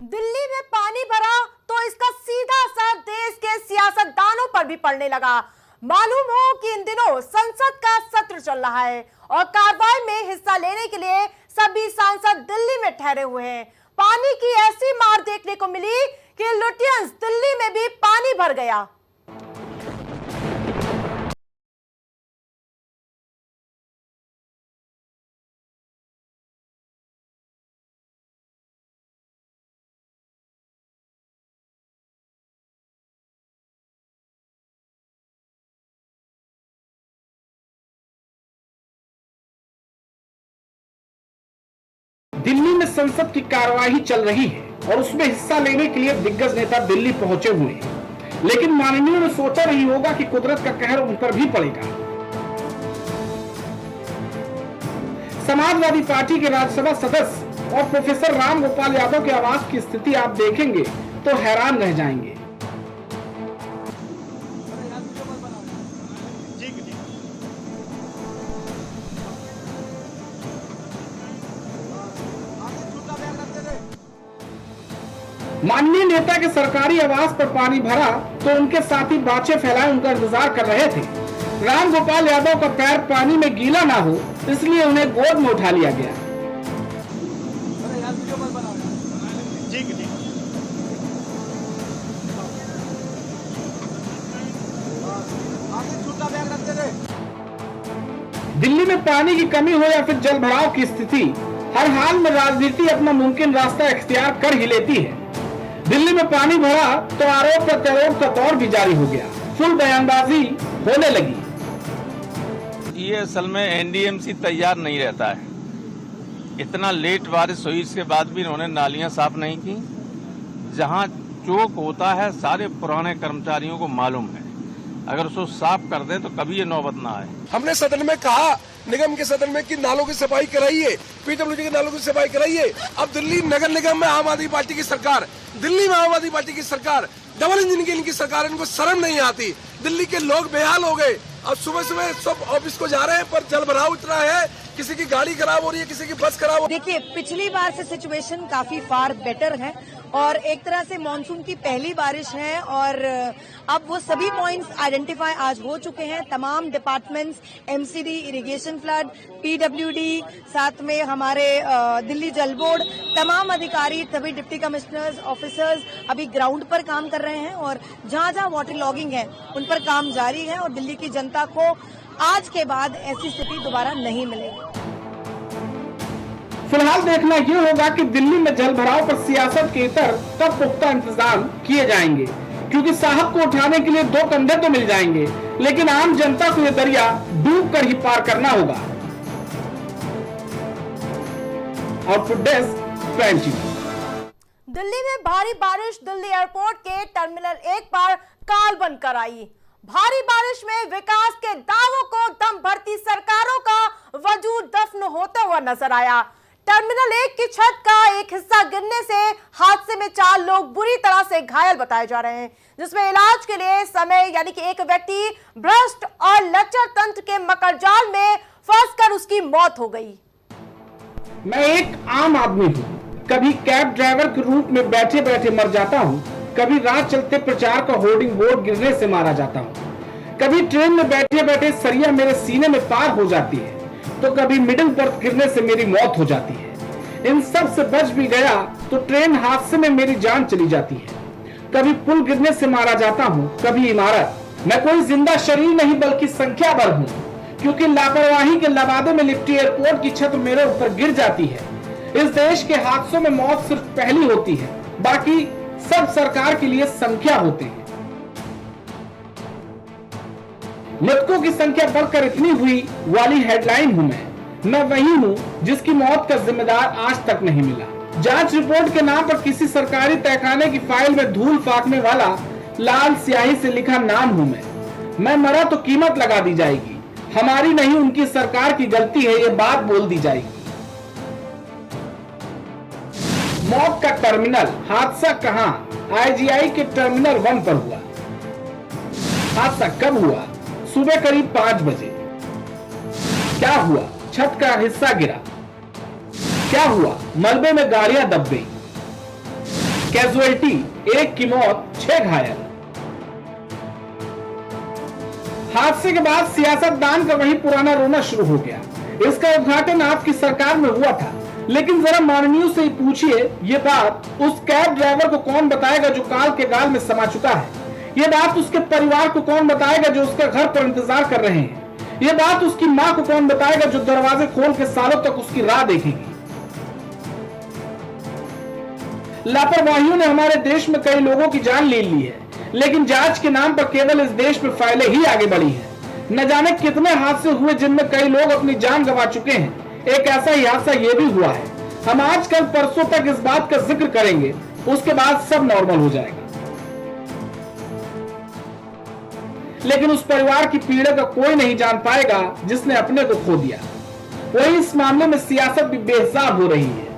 दिल्ली में पानी भरा तो इसका सीधा असर देश के सियासतदानों पर भी पड़ने लगा। मालूम हो कि इन दिनों संसद का सत्र चल रहा है और कार्रवाई में हिस्सा लेने के लिए सभी सांसद दिल्ली में ठहरे हुए हैं। पानी की ऐसी मार देखने को मिली कि लुटियंस दिल्ली में भी पानी भर गया। दिल्ली में संसद की कार्यवाही चल रही है और उसमें हिस्सा लेने के लिए दिग्गज नेता दिल्ली पहुंचे हुए हैं, लेकिन माननीयों ने सोचा नहीं होगा कि कुदरत का कहर उन पर भी पड़ेगा। समाजवादी पार्टी के राज्यसभा सदस्य और प्रोफेसर राम गोपाल यादव के आवास की स्थिति आप देखेंगे तो हैरान रह जाएंगे। माननीय नेता के सरकारी आवास पर पानी भरा तो उनके साथी बाछे फैलाए उनका इंतजार कर रहे थे। राम गोपाल यादव का पैर पानी में गीला ना हो इसलिए उन्हें गोद में उठा लिया गया। दिल्ली में पानी की कमी हो या फिर जल भराव की स्थिति, हर हाल में राजनीति अपना मुमकिन रास्ता इख्तियार कर ही लेती है। दिल्ली में पानी भरा तो आरोप प्रत्यारोप का दौर भी जारी हो गया, फुल बयानबाजी होने लगी। ये असल में एनडीएमसी तैयार नहीं रहता है। इतना लेट बारिश हुई इसके बाद भी इन्होंने नालियां साफ नहीं की। जहां चोक होता है सारे पुराने कर्मचारियों को मालूम है, अगर उसको साफ कर दें तो कभी ये नौबत ना आए। हमने सदन में कहा, निगम के सदन में, कि नालों की सफाई कराइए, पीडब्ल्यूडी के नालों की सफाई कराइए। अब दिल्ली नगर निगम में आम आदमी पार्टी की सरकार, दिल्ली में आम आदमी पार्टी की सरकार, डबल इंजन की इनकी सरकार, इनको शर्म नहीं आती। दिल्ली के लोग बेहाल हो गए। अब सुबह सुबह सब ऑफिस को जा रहे हैं पर जल भराव इतना है, किसी की गाड़ी खराब हो रही है, किसी की बस खराब हो रही है। देखिए, पिछली बार से सिचुएशन काफी फार बेटर है और एक तरह से मानसून की पहली बारिश है और अब वो सभी पॉइंट्स आइडेंटिफाई आज हो चुके हैं। तमाम departments, MCD, irrigation flood, PWD, साथ में हमारे दिल्ली जल बोर्ड, तमाम अधिकारी, सभी डिप्टी कमिश्नर्स, ऑफिसर्स अभी ग्राउंड पर काम कर रहे हैं और जहां जहां वाटर लॉगिंग है उन पर काम जारी है और दिल्ली की जनता को आज के बाद ऐसी स्थिति दोबारा नहीं मिलेगी। फिलहाल देखना ये होगा कि दिल्ली में जल भराव पर सियासत के इतर कब पुख्ता इंतजाम किए जाएंगे, क्योंकि साहब को उठाने के लिए दो कंधे तो मिल जाएंगे, लेकिन आम जनता को ये दरिया डूब कर ही पार करना होगा। Output desk, prime TV. Delhi में भारी बारिश दिल्ली एयरपोर्ट के टर्मिनल 1 पर काल बनकर आई। भारी बारिश में विकास के दावों को दम भरती सरकारों का वजूद दफन होता हुआ नजर आया। टर्मिनल 1 की छत का एक हिस्सा गिरने से हादसे में 4 लोग बुरी तरह से घायल बताए जा रहे हैं, जिसमें इलाज के लिए समय यानी कि एक व्यक्ति भ्रष्ट और लचर तंत्र के मकड़जाल में फंसकर उसकी मौत हो गई। मैं एक आम आदमी हूँ, कभी कैब ड्राइवर के रूप में बैठे बैठे मर जाता हूँ, कभी राह चलते प्रचार का होर्डिंग बोर्ड गिरने से मारा जाता हूँ, कभी ट्रेन में बैठे बैठे सरिया मेरे सीने में पार हो जाती है, तो कभी मिडिल बर्थ गिरने से मेरी मौत हो जाती है। इन सब से बच भी गया तो ट्रेन हादसे में मेरी जान चली जाती है। कभी पुल गिरने से मारा जाता हूँ, कभी इमारत। मैं कोई जिंदा शरीर नहीं बल्कि संख्या भर हूँ, क्योंकि लापरवाही के लबादे में लिपटी एयरपोर्ट की छत मेरे ऊपर गिर जाती है। इस देश के हादसों में मौत सिर्फ पहली होती है, बाकी सब सरकार के लिए संख्या होते हैं। मृतकों की संख्या बढ़कर इतनी हुई वाली हेडलाइन हूं मैं वही हूं जिसकी मौत का जिम्मेदार आज तक नहीं मिला। जांच रिपोर्ट के नाम पर किसी सरकारी तहखाने की फाइल में धूल फाकने वाला लाल स्याही से लिखा नाम हूं मैं मरा तो कीमत लगा दी जाएगी, हमारी नहीं उनकी सरकार की गलती है ये बात बोल दी जाएगी। मौत का टर्मिनल, हादसा कहां? आईजीआई के टर्मिनल 1 पर हुआ। हादसा कब हुआ? सुबह करीब 5 बजे। क्या हुआ? छत का हिस्सा गिरा। क्या हुआ? मलबे में गाड़ियां दब गई। कैजुअलिटी 1 की मौत 6 घायल। हादसे के बाद सियासतदान का वही पुराना रोना शुरू हो गया। इसका उद्घाटन आपकी सरकार में हुआ था, लेकिन जरा माननीयों से पूछिए ये बात उस कैब ड्राइवर को कौन बताएगा जो काल के गाल में समा चुका है। ये बात उसके परिवार को कौन बताएगा जो उसके घर पर इंतजार कर रहे हैं। ये बात उसकी माँ को कौन बताएगा जो दरवाजे खोल के सालों तक उसकी राह देखेगी। लापरवाहियों ने हमारे देश में कई लोगों की जान ले ली है, लेकिन जांच के नाम पर केवल इस देश में फाइलें ही आगे बढ़ी हैं। न जाने कितने हादसे हुए जिनमें कई लोग अपनी जान गंवा चुके हैं। एक ऐसा ही हादसा ये भी हुआ है। हम आज कल परसों तक इस बात का जिक्र करेंगे, उसके बाद सब नॉर्मल हो जाएगा। लेकिन उस परिवार की पीड़ा का कोई नहीं जान पाएगा जिसने अपने को खो दिया। वही इस मामले में सियासत भी बेहिसाब हो रही है।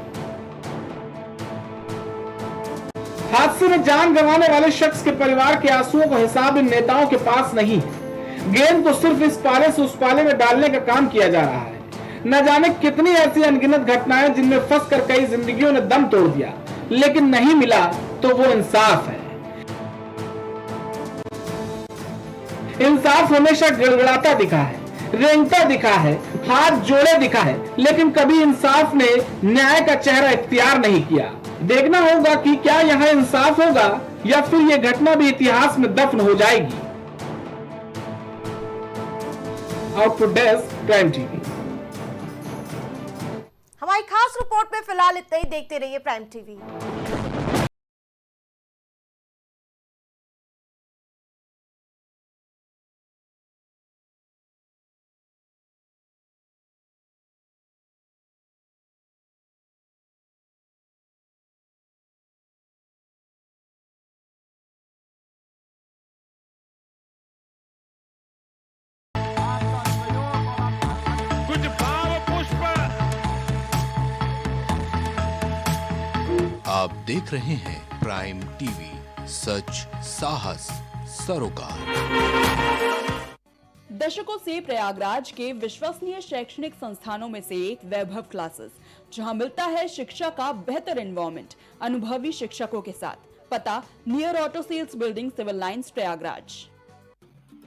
हादसे में जान गंवाने वाले शख्स के परिवार के आंसुओं का हिसाब इन नेताओं के पास नहीं है। गेंद को सिर्फ इस पाले से उस पाले में डालने का काम किया जा रहा है। न जाने कितनी ऐसी अनगिनत घटनाएं जिनमें फंसकर कई जिंदगियों ने दम तोड़ दिया, लेकिन नहीं मिला तो वो इंसाफ है। इंसाफ हमेशा गिड़गिड़ाता दिखा है, रेंगता दिखा है, हाथ जोड़े दिखा है, लेकिन कभी इंसाफ ने न्याय का चेहरा इख्तियार नहीं किया। देखना होगा कि क्या यहाँ इंसाफ होगा या फिर ये घटना भी इतिहास में दफन हो जाएगी। Output desk prime TV. हमारी खास रिपोर्ट में फिलहाल इतना ही। देखते रहिए प्राइम टीवी। आप देख रहे हैं प्राइम टीवी, सच साहस सरोकार। दशकों से प्रयागराज के विश्वसनीय शैक्षणिक संस्थानों में से एक वैभव क्लासेस, जहां मिलता है शिक्षा का बेहतर एनवायरनमेंट अनुभवी शिक्षकों के साथ। पता near auto sales building, civil lines, Prayagraj.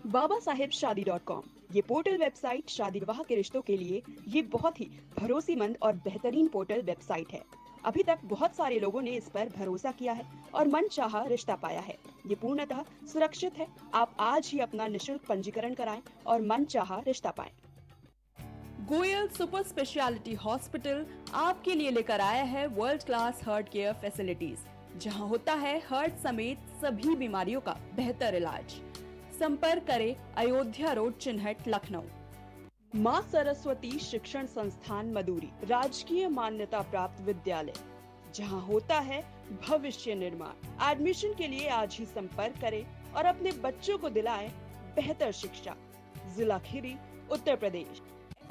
babaSahebShadi.com ये पोर्टल वेबसाइट शादी विवाह के रिश्तों के लिए ये बहुत ही भरोसेमंद और बेहतरीन पोर्टल वेबसाइट है। अभी तक बहुत सारे लोगों ने इस पर भरोसा किया है और मनचाहा रिश्ता पाया है। ये पूर्णतः सुरक्षित है। आप आज ही अपना निशुल्क पंजीकरण कराएं और मनचाहा रिश्ता पाएं। गोयल सुपर स्पेशलिटी हॉस्पिटल आपके लिए लेकर आया है world class heart care facilities, जहां होता है हार्ट समेत सभी बीमारियों का बेहतर इलाज। संपर्क करें अयोध्या रोड, चिन्हट, लखनऊ। माँ सरस्वती शिक्षण संस्थान मदुरी, राजकीय मान्यता प्राप्त विद्यालय, जहां होता है भविष्य निर्माण। एडमिशन के लिए आज ही संपर्क करें और अपने बच्चों को दिलाएं बेहतर शिक्षा। जिला Kheri, Uttar Pradesh.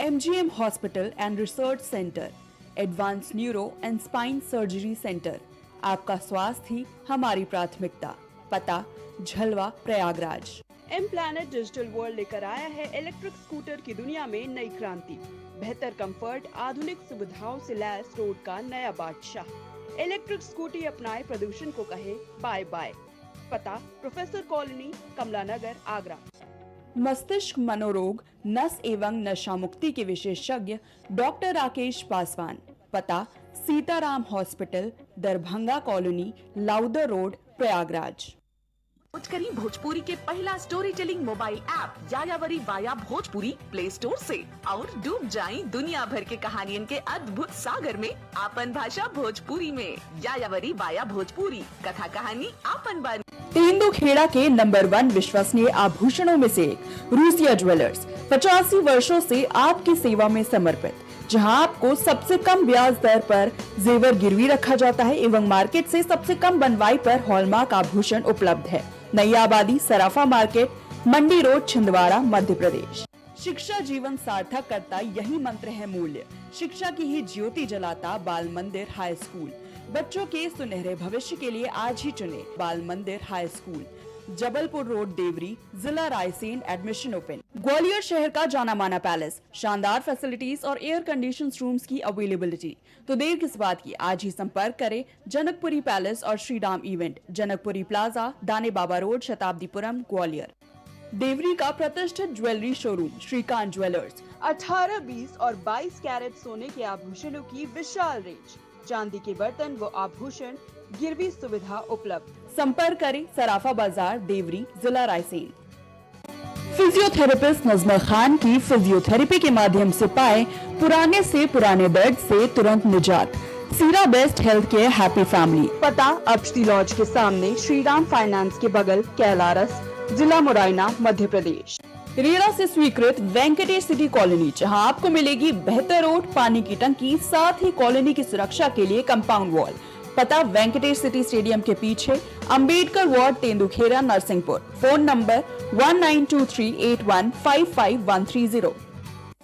MGM hospital and research centre, advance neuro and spine surgery centre. आपका स्वास्थ्य ही हमारी प्राथमिकता। पता Jhalwa, Prayagraj. M planet digital world लेकर आया है इलेक्ट्रिक स्कूटर की दुनिया में नई क्रांति। बेहतर कंफर्ट, आधुनिक सुविधाओं से लैस रोड का नया बादशाह। इलेक्ट्रिक स्कूटी अपनाए, प्रदूषण को कहे बाय बाय। पता प्रोफेसर कॉलोनी, कमला नगर, आगरा। मस्तिष्क मनोरोग, नस एवं नशा मुक्ति के विशेषज्ञ डॉक्टर राकेश पासवान। पता Sitaram hospital, Darbhanga colony, Lowther road, Prayagraj. करी भोजपुरी के पहला story telling mobile app Yayavari via Bhojpuri play store से और डूब जाएं दुनिया भर के कहानियन के अद्भुत सागर में आपन भाषा भोजपुरी में। यायावरी वाया भोजपुरी, कथा कहानी आपन बानी। तेंदुखेड़ा के नंबर 1 विश्वसनीय आभूषणों में से एक रूसिया ज्वेलर्स 85 वर्षों से आपकी सेवा में समर्पित, जहां आपको सबसे कम ब्याज दर पर जेवर गिरवी रखा जाता है एवं मार्केट से सबसे कम बनवाई पर हॉलमार्क आभूषण उपलब्ध है। नई आबादी, सराफा मार्केट, मंडी रोड, छिंदवाड़ा, मध्य प्रदेश। शिक्षा जीवन सार्थक करता, यही मंत्र है मूल्य। शिक्षा की ही ज्योति जलाता बाल मंदिर हाई स्कूल। बच्चों के सुनहरे भविष्य के लिए आज ही चुने Bal Mandir high school. Jabalpur road Deori, जिला रायसेन एडमिशन ओपन। ग्वालियर शहर का जाना माना पैलेस, शानदार फैसिलिटीज और एयर कंडीशन रूम्स की अवेलेबिलिटी। तो देर किस बात की, आज ही संपर्क करें जनकपुरी पैलेस और श्रीराम इवेंट, जनकपुरी प्लाजा, दाने बाबा रोड, शताब्दीपुरम, ग्वालियर। देवरी का प्रतिष्ठित ज्वेलरी शोरूम श्रीकांत ज्वेलर्स, 18, 20 और 22 कैरेट सोने के आभूषणों की विशाल रेंज, चांदी के बर्तन व आभूषण, गिरवी सुविधा उपलब्ध। संपर्क करें सराफा बाजार, देवरी, जिला रायसेन। फिजियोथेरेपिस्ट नजमा खान की फिजियोथेरेपी के माध्यम से पाए पुराने से पुराने दर्द से तुरंत निजात। सीरा best health care happy family, पता अक्षती लॉज के सामने, श्रीराम फाइनेंस के बगल, कैलारस, जिला मुरैना, मध्य प्रदेश। रेरा से स्वीकृत वेंकटेश सिटी कॉलोनी, जहां आपको मिलेगी बेहतर रोड, पानी की टंकी, साथ ही कॉलोनी की सुरक्षा के लिए कंपाउंड वॉल। पता वेंकटेश सिटी स्टेडियम के पीछे, Ambedkar ward, Tendukheda, Narsinghpur. Phone number 192381553130।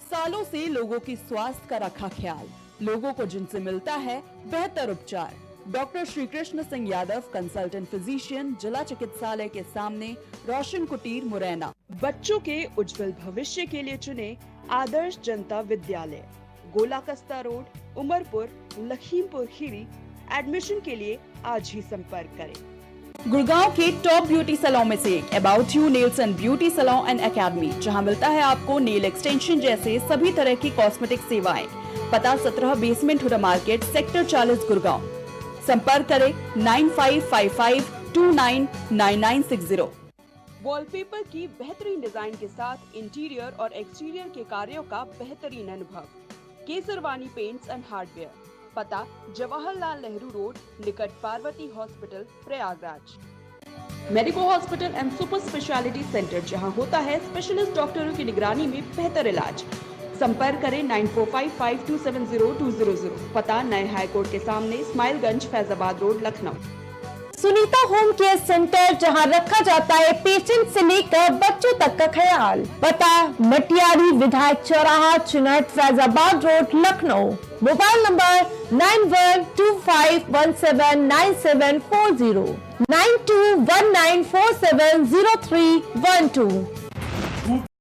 सालों से लोगों की स्वास्थ्य का रखा ख्याल, लोगों को जिनसे मिलता है बेहतर उपचार। Doctor Shri Krishna Singh Yadav, consultant physician, जिला चिकित्सालय के सामने, रोशन कुटीर, मुरैना। बच्चों के उज्जवल भविष्य के लिए चुने आदर्श जनता विद्यालय, गोला कस्ता रोड, उमरपुर, लखीमपुर खीरी। एडमिशन के लिए आज ही संपर्क करें। गुड़गांव के टॉप ब्यूटी सैलून में से एक about you nails and beauty salon and academy, जहां मिलता है आपको नेल एक्सटेंशन जैसे सभी तरह की कॉस्मेटिक सेवाएं। पता 17 basement HUDA market, sector 40, Gurgaon. संपर्क करें 9555299960। वॉलपेपर की बेहतरीन डिजाइन के साथ इंटीरियर और एक्सटीरियर के कार्यों का बेहतरीन अनुभव। केसरवानी पेंट्स एंड हार्डवेयर, पता जवाहरलाल नेहरू रोड, निकट Parvati hospital, Prayagraj. Medico hospital and super speciality centre, जहां होता है स्पेशलिस्ट डॉक्टरों की निगरानी में बेहतर इलाज। संपर्क करें 9455270200। पता नए हाई कोर्ट के सामने, Smileganj, Faizabad road, Lucknow. Sunita home care centre, जहां रखा जाता है पेशेंट से लेकर बच्चों तक का ख्याल। पता मटियारी विधायक चौराहा, Chunat, Faizabad road, Lucknow. Mobile number 9125179740, 9219470312।